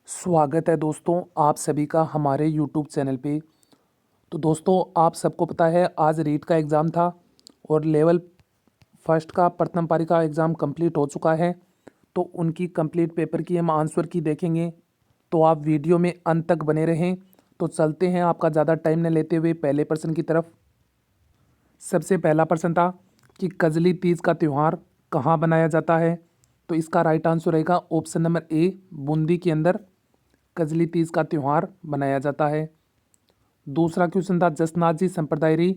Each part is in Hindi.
स्वागत है दोस्तों आप सभी का हमारे यूट्यूब चैनल पे। तो दोस्तों आप सबको पता है आज रीट का एग्ज़ाम था और लेवल फर्स्ट का प्रथम पारी का एग्ज़ाम कंप्लीट हो चुका है। तो उनकी कंप्लीट पेपर की हम आंसर की देखेंगे, तो आप वीडियो में अंत तक बने रहें। तो चलते हैं आपका ज़्यादा टाइम न लेते हुए पहले प्रश्न की तरफ। सबसे पहला प्रश्न था कि कजली तीज का त्यौहार कहाँ बनाया जाता है। तो इसका राइट आंसर रहेगा ऑप्शन नंबर ए, बूंदी के अंदर कजली तीज का त्यौहार बनाया जाता है। दूसरा क्वेश्चन था जसनाथ जी संप्रदाय री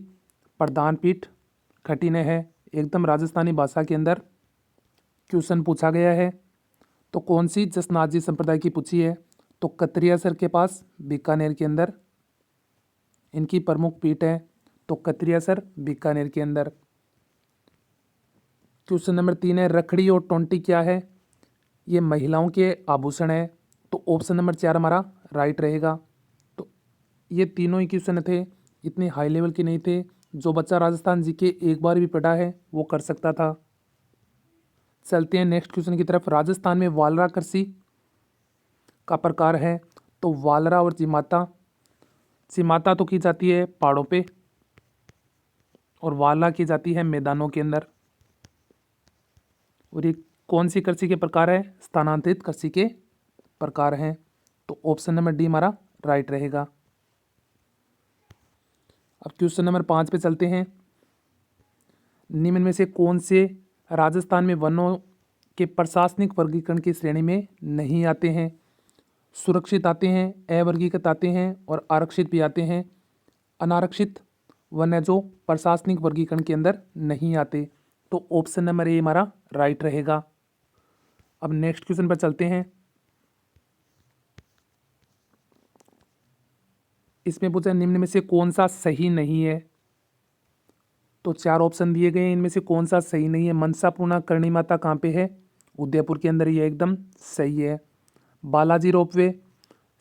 प्रधान पीठ खटीने है, एकदम राजस्थानी भाषा के अंदर क्वेश्चन पूछा गया है। तो कौन सी जसनाथ जी संप्रदाय की पूछी है, तो कतरियासर के पास बीकानेर के अंदर इनकी प्रमुख पीठ है। तो कतरियासर बीकानेर के अंदर। क्वेश्चन नंबर 3 है रखड़ी और टोंटी क्या है, ये महिलाओं के आभूषण है। तो ऑप्शन नंबर 4 हमारा राइट रहेगा। तो ये तीनों ही क्वेश्चन थे, इतने हाई लेवल के नहीं थे, जो बच्चा राजस्थान जी के एक बार भी पढ़ा है वो कर सकता था। चलते हैं नेक्स्ट क्वेश्चन की तरफ। राजस्थान में वालरा कृषि का प्रकार है। तो वालरा और चिमाता, चिमाता तो की जाती है पहाड़ों पे और वाला की जाती है मैदानों के अंदर। और ये कौन सी कृषि के प्रकार है, स्थानांतरित कृषि के प्रकार हैं। तो ऑप्शन नंबर डी हमारा राइट रहेगा। अब क्वेश्चन नंबर 5 पे चलते हैं। निम्न में से कौन से राजस्थान में वनों के प्रशासनिक वर्गीकरण की श्रेणी में नहीं आते हैं। सुरक्षित आते हैं, अवर्गीकृत आते हैं और आरक्षित भी आते हैं। अनारक्षित वन है जो प्रशासनिक वर्गीकरण के अंदर नहीं आते। तो ऑप्शन नंबर ए हमारा राइट रहेगा। अब नेक्स्ट क्वेश्चन पर चलते हैं। इसमें पूछा निम्न में से कौन सा सही नहीं है। तो 4 ऑप्शन दिए गए हैं, इनमें से कौन सा सही नहीं है। मनसापूर्णा करणी माता कहाँ पे है, उदयपुर के अंदर, ये एकदम सही है। बालाजी रोपवे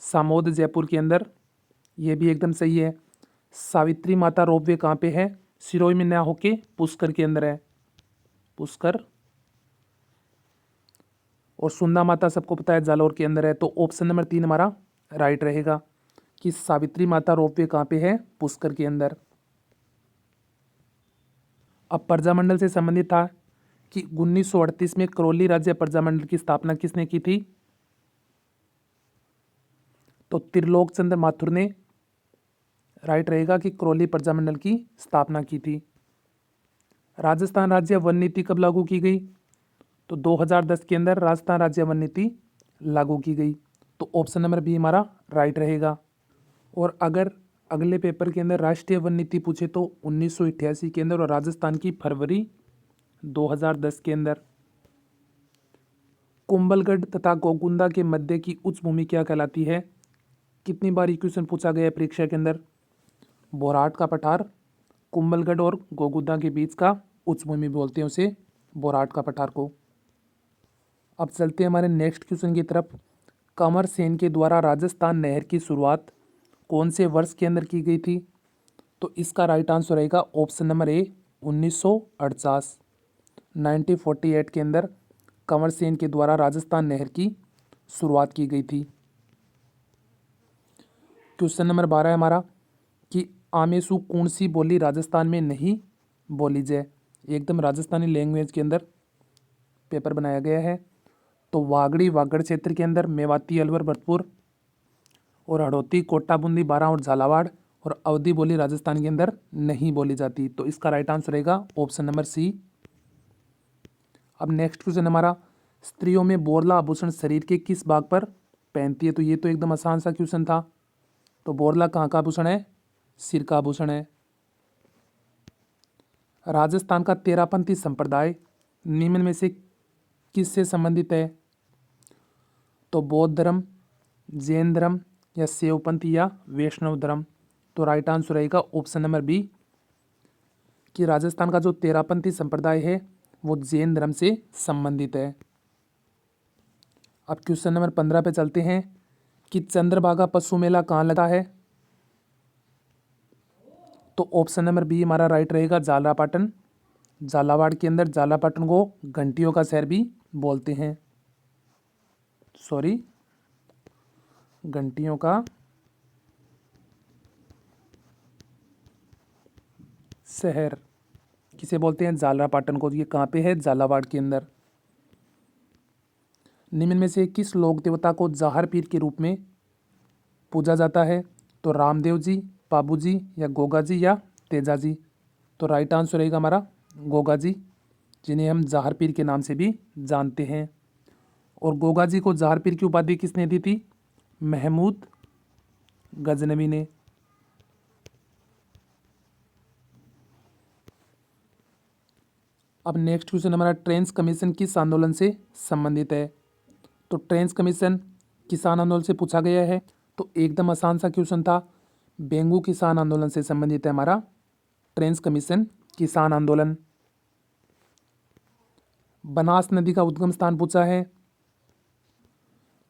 सामोद जयपुर के अंदर, ये भी एकदम सही है। सावित्री माता रोपवे कहाँ पे है, सिरोही में ना होके पुष्कर के अंदर है, पुष्कर। और सुंदा माता सबको पता है जालौर के अंदर है। तो ऑप्शन नंबर 3 हमारा राइट रहेगा कि सावित्री माता रोपवे कहाँ पे है, पुष्कर के अंदर। अब प्रजामंडल से संबंधित था कि 1938 में करौली राज्य प्रजामंडल की स्थापना किसने की थी। तो त्रिलोक चंद्र माथुर ने राइट रहेगा कि करौली प्रजामंडल की स्थापना की थी। राजस्थान राज्य वन नीति कब लागू की गई। तो 2010 के अंदर राजस्थान राज्य वन नीति लागू की गई। तो ऑप्शन नंबर बी हमारा राइट रहेगा। और अगर अगले पेपर के अंदर राष्ट्रीय वन नीति पूछे तो 1988 के अंदर और राजस्थान की फरवरी 2010 के अंदर। कुंभलगढ़ तथा गोकुंदा के मध्य की उच्च भूमि क्या कहलाती है। कितनी बार क्वेश्चन पूछा गया है परीक्षा के अंदर। बोराट का पठार, कुंभलगढ़ और गोकुंदा के बीच का उच्च भूमि बोलते हैं उसे, बोराट का पठार को। अब चलते हैं हमारे नेक्स्ट क्वेश्चन की तरफ। कंवर सेन के द्वारा राजस्थान नहर की शुरुआत कौन से वर्ष के अंदर की गई थी। तो इसका राइट आंसर रहेगा ऑप्शन नंबर ए, 1948, 1948 के अंदर कंवर सेन के द्वारा राजस्थान नहर की शुरुआत की गई थी। क्वेश्चन नंबर 12 है हमारा कि आमेसु कौन सी बोली राजस्थान में नहीं बोली जाए, एकदम राजस्थानी लैंग्वेज के अंदर पेपर बनाया गया है। तो वागड़ी वागड़ क्षेत्र के अंदर, मेवाती अलवर भरतपुर और हड़ौती कोटा बूंदी बारां और झालावाड़ और अवधी बोली राजस्थान के अंदर नहीं बोली जाती। तो इसका राइट आंसर रहेगा ऑप्शन नंबर सी। अब नेक्स्ट क्वेश्चन हमारा, स्त्रियों में बोरला आभूषण शरीर के किस भाग पर पहनती है। तो ये तो एकदम आसान सा क्वेश्चन था। तो बोरला कहाँ का आभूषण है, सिर का आभूषण है। राजस्थान का तेरापंथी संप्रदाय निम्न में से किससे संबंधित है। तो बौद्ध धर्म, जैन धर्म या शैवपंथ या वैष्णव धर्म। तो राइट आंसर रहेगा ऑप्शन नंबर बी कि राजस्थान का जो तेरापंथी संप्रदाय है वो जैन धर्म से संबंधित है। अब क्वेश्चन नंबर 15 पे चलते हैं कि चंद्रभागा पशु मेला कहाँ लगता है। तो ऑप्शन नंबर बी हमारा राइट रहेगा, झालरापाटन, झालावाड़ के अंदर। झालापाटन को घंटियों का शहर भी बोलते हैं, सॉरी। घंटियों का शहर। किसे बोलते हैं? झालरापाटन को। ये कहाँ पे है? झालावाड़ के अंदर। निम्न में से किस लोक देवता को जाहर पीर के रूप में पूजा जाता है? तो रामदेव जी, बाबू जी, या गोगा जी, या तेजा जी। तो राइट आंसर रहेगा हमारा गोगा जी, जिन्हें हम जाहर पीर के नाम से भी जानते हैं। और गोगा जी को जाहर पीर की उपाधि किसने दी थी? महमूद गजनवी ने। अब नेक्स्ट क्वेश्चन हमारा ट्रेंस कमीशन किस आंदोलन से संबंधित है? तो ट्रेंस कमीशन किसान आंदोलन से पूछा गया है। तो एकदम आसान सा क्वेश्चन था। बेंगू किसान आंदोलन से संबंधित है हमारा ट्रेंस कमीशन किसान आंदोलन। बनास नदी का उद्गम स्थान पूछा है।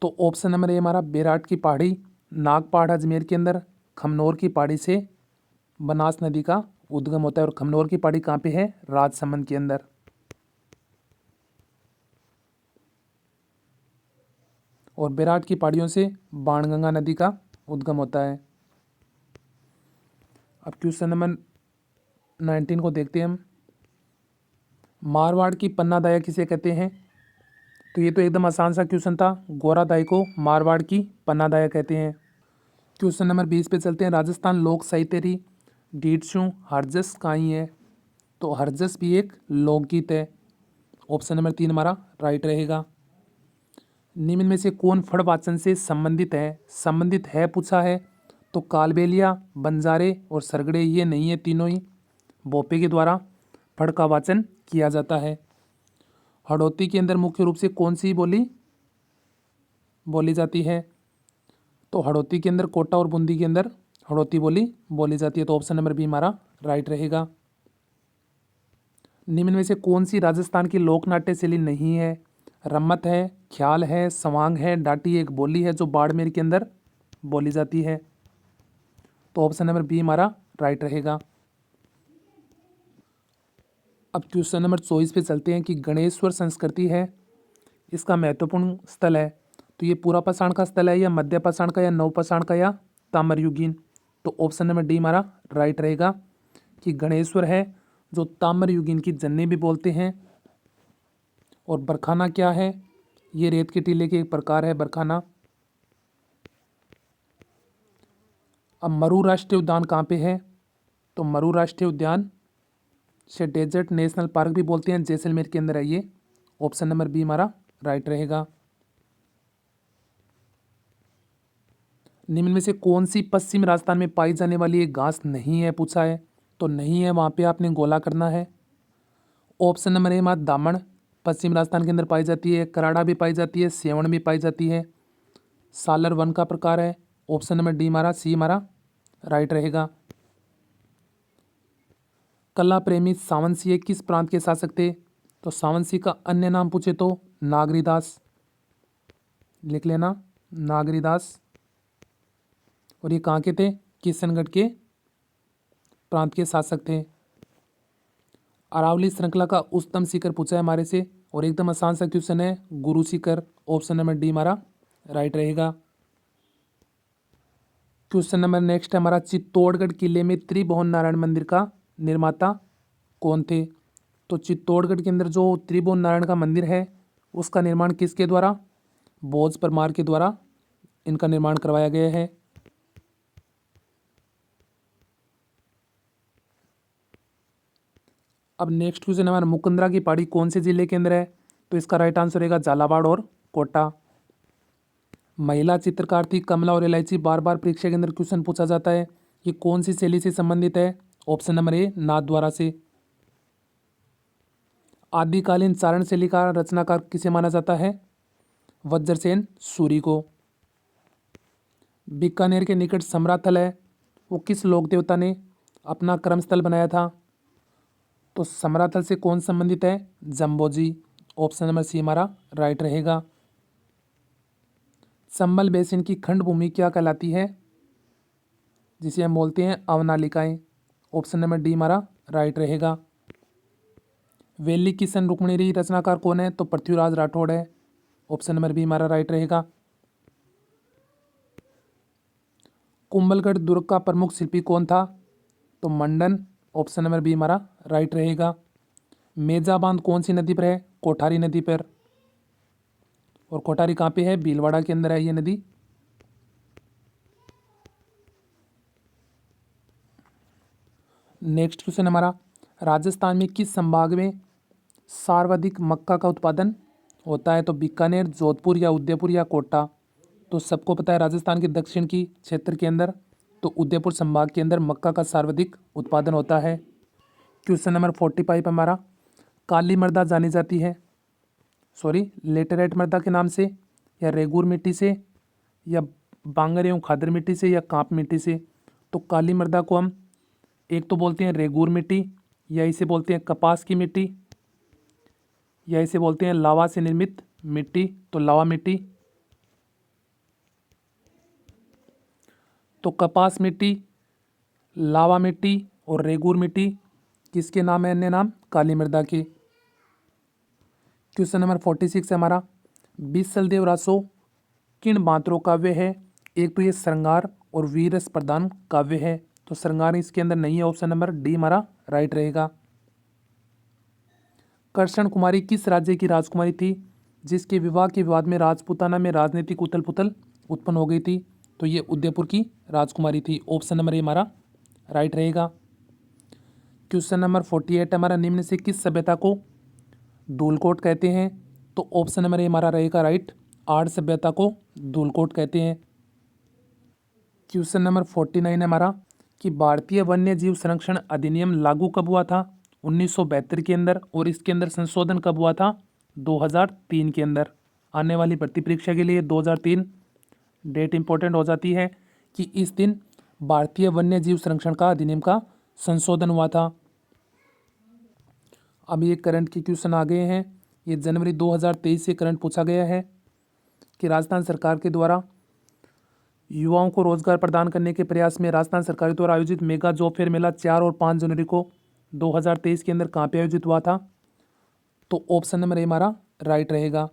तो ऑप्शन नंबर ए हमारा बेराट की पहाड़ी, नागपाड़ अजमेर के अंदर, खमनोर की पहाड़ी से बनास नदी का उद्गम होता है। और खमनोर की पहाड़ी कहाँ पे है? राजसमंद के अंदर। और बेराट की पहाड़ियों से बाणगंगा नदी का उद्गम होता है। अब क्वेश्चन नंबर 19 को देखते हैं हम। मारवाड़ की पन्नादाया किसे कहते हैं? तो ये तो एकदम आसान सा क्वेश्चन था। गोरादाई को मारवाड़ की पन्नादाया कहते हैं। क्वेश्चन नंबर 20 पे चलते हैं। राजस्थान लोक साहित्य री डीडसू हरजस काई है? तो हरजस भी एक लोकगीत है। ऑप्शन नंबर 3 हमारा राइट रहेगा। निम्न में से कौन फड़ वाचन से संबंधित है? संबंधित है पूछा है। तो कालबेलिया, बंजारे और सरगड़े ये नहीं है, तीनों ही भोपे के द्वारा फड़ का वाचन किया जाता है। हड़ौती के अंदर मुख्य रूप से कौन सी बोली बोली जाती है? तो हड़ौती के अंदर कोटा और बूंदी के अंदर हड़ौती बोली बोली जाती है। तो ऑप्शन नंबर बी हमारा राइट रहेगा। निम्न में से कौन सी राजस्थान की लोक नाट्य शैली नहीं है? रम्मत है, ख्याल है, सवांग है, डाटी एक बोली है जो बाड़मेर के अंदर बोली जाती है। तो ऑप्शन नंबर बी हमारा राइट रहेगा। अब क्वेश्चन नंबर 24 पे चलते हैं कि गणेश्वर संस्कृति है, इसका महत्वपूर्ण स्थल है। तो ये पूरा पाषाण का स्थल है, या मध्य पाषाण का, या नव पाषाण का, या ताम्रयुगीन? तो ऑप्शन नंबर डी हमारा राइट रहेगा कि गणेश्वर है जो ताम्रयुगीन की जननी भी बोलते हैं। और बरखाना क्या है? ये रेत के टीले के एक प्रकार है बरखाना। अब मरु राष्ट्रीय उद्यान कहाँ पे है? तो मरु राष्ट्रीय उद्यान से डेजर्ट नेशनल पार्क भी बोलते हैं, जैसलमेर के अंदर है ये। ऑप्शन नंबर बी हमारा राइट रहेगा। निम्न में से कौन सी पश्चिम राजस्थान में पाई जाने वाली एक घास नहीं है पूछा है? तो नहीं है, वहाँ पे आपने गोला करना है। ऑप्शन नंबर ए हमारा दामन पश्चिम राजस्थान के अंदर पाई जाती है, कराड़ा भी पाई जाती है, सेवण भी पाई जाती है, सालर वन का प्रकार है। ऑप्शन नंबर डी हमारा सी हमारा राइट रहेगा। कला प्रेमी सावंतसिंह किस प्रांत के शासक थे? तो सावंतसिंह का अन्य नाम पूछे तो नागरीदास, लिख लेना नागरीदास। और ये कहाँ के थे? किशनगढ़ के प्रांत के शासक थे। अरावली श्रृंखला का उच्चतम शिखर पूछा है हमारे से, और एकदम आसान सा क्वेश्चन है, Guru Shikhar. Option number D हमारा राइट रहेगा। क्वेश्चन नंबर नेक्स्ट है हमारा, चित्तौड़गढ़ किले में त्रिभुवन नारायण मंदिर का निर्माता कौन थे? तो चित्तौड़गढ़ के अंदर जो त्रिभुवन नारायण का मंदिर है उसका निर्माण किसके द्वारा? भोज परमार के द्वारा इनका निर्माण करवाया गया है। अब नेक्स्ट क्वेश्चन हमारा, मुकुंदरा की पहाड़ी कौन से जिले के अंदर है? तो इसका राइट आंसर रहेगा झालावाड़ और कोटा। महिला चित्रकार थी कमला और इलायची, बार बार परीक्षा के अंदर क्वेश्चन पूछा जाता है। ये कौन सी शैली से संबंधित है? ऑप्शन नंबर ए नाथद्वारा से। आदिकालीन चारण शैली का रचनाकार किसे माना जाता है? वज्रसेन सूरी को। बीकानेर के निकट समराथल है, वो किस लोक देवता ने अपना कर्मस्थल बनाया था? तो समराथल से कौन संबंधित है? जम्बोजी। ऑप्शन नंबर सी हमारा राइट रहेगा। चंबल बेसिन की खंड भूमि क्या कहलाती है? जिसे हम बोलते हैं अवनालिकाएं। ऑप्शन नंबर डी हमारा राइट रहेगा। वेली किशन रुक्मिणी रचनाकार कौन है? तो पृथ्वीराज राठौड़ है। ऑप्शन नंबर बी हमारा राइट रहेगा। कुंभलगढ़ दुर्ग का प्रमुख शिल्पी कौन था? तो मंडन। ऑप्शन नंबर बी हमारा राइट रहेगा। मेजा बांध कौन सी नदी पर है? कोठारी नदी पर। और कोठारी कहाँ पे है? भीलवाड़ा के अंदर है ये नदी। नेक्स्ट क्वेश्चन हमारा, राजस्थान में किस संभाग में सर्वाधिक मक्का का उत्पादन होता है? तो बीकानेर, जोधपुर या उदयपुर या कोटा? तो सबको पता है राजस्थान के दक्षिण की क्षेत्र के अंदर तो उदयपुर संभाग के अंदर मक्का का सर्वाधिक उत्पादन होता है। क्वेश्चन नंबर 45 हमारा, काली मृदा जानी जाती है लेटेराइट मृदा के नाम से, या रेगूर मिट्टी से, या बांगर एवं खादर मिट्टी से, या कांप मिट्टी से? तो काली मृदा को हम एक तो बोलते हैं रेगूर मिट्टी, या इसे बोलते हैं कपास की मिट्टी, या इसे बोलते हैं लावा से निर्मित मिट्टी, तो लावा मिट्टी। तो कपास मिट्टी, लावा मिट्टी और रेगूर मिट्टी किसके नाम है? अन्य नाम काली मृदा के। क्वेश्चन नंबर 46 है हमारा, बीसलदेव रासो किन मात्रों काव्य है? एक तो ये श्रृंगार और वीरस प्रधान काव्य है, तो श्रृंगार इसके अंदर नहीं है। ऑप्शन नंबर डी हमारा राइट रहेगा। कर्षण कुमारी किस राज्य की राजकुमारी थी जिसके विवाह के विवाद में राजपूताना में राजनीतिक उथल पुथल उत्पन्न हो गई थी? तो ये उदयपुर की राजकुमारी थी। ऑप्शन नंबर ए हमारा राइट रहेगा। क्वेश्चन नंबर 48 हमारा, निम्न से किस सभ्यता को धूलकोट कहते हैं? तो ऑप्शन नंबर ए हमारा रहेगा राइट, आर्य सभ्यता को धूलकोट कहते हैं। क्वेश्चन नंबर 49 है हमारा कि भारतीय वन्य जीव संरक्षण अधिनियम लागू कब हुआ था? 1972 के अंदर। और इसके अंदर संशोधन कब हुआ था? 2003 के अंदर। आने वाली भर्ती परीक्षा के लिए 2003 डेट इंपॉर्टेंट हो जाती है कि इस दिन भारतीय वन्य जीव संरक्षण का अधिनियम का संशोधन हुआ था। अब ये करंट के क्वेश्चन आ गए हैं। ये जनवरी 2023 से करंट पूछा गया है कि राजस्थान सरकार के द्वारा युवाओं को रोजगार प्रदान करने के प्रयास में राजस्थान सरकार द्वारा आयोजित मेगा जॉब फेयर मेला 4 और 5 जनवरी को 2023 के अंदर कहाँ पे आयोजित हुआ था? तो ऑप्शन नंबर ए हमारा राइट रहेगा।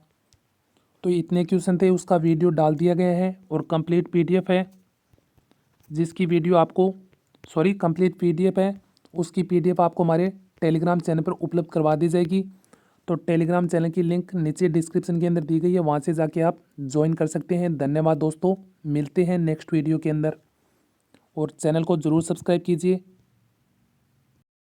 तो इतने क्वेश्चन थे, उसका वीडियो डाल दिया गया है और कंप्लीट पीडीएफ है जिसकी वीडियो आपको कंप्लीट पीडीएफ है, उसकी पीडीएफ आपको हमारे टेलीग्राम चैनल पर उपलब्ध करवा दी जाएगी। तो टेलीग्राम चैनल की लिंक नीचे डिस्क्रिप्शन के अंदर दी गई है, वहाँ से जाके आप ज्वाइन कर सकते हैं। धन्यवाद दोस्तों, मिलते हैं नेक्स्ट वीडियो के अंदर और चैनल को ज़रूर सब्सक्राइब कीजिए।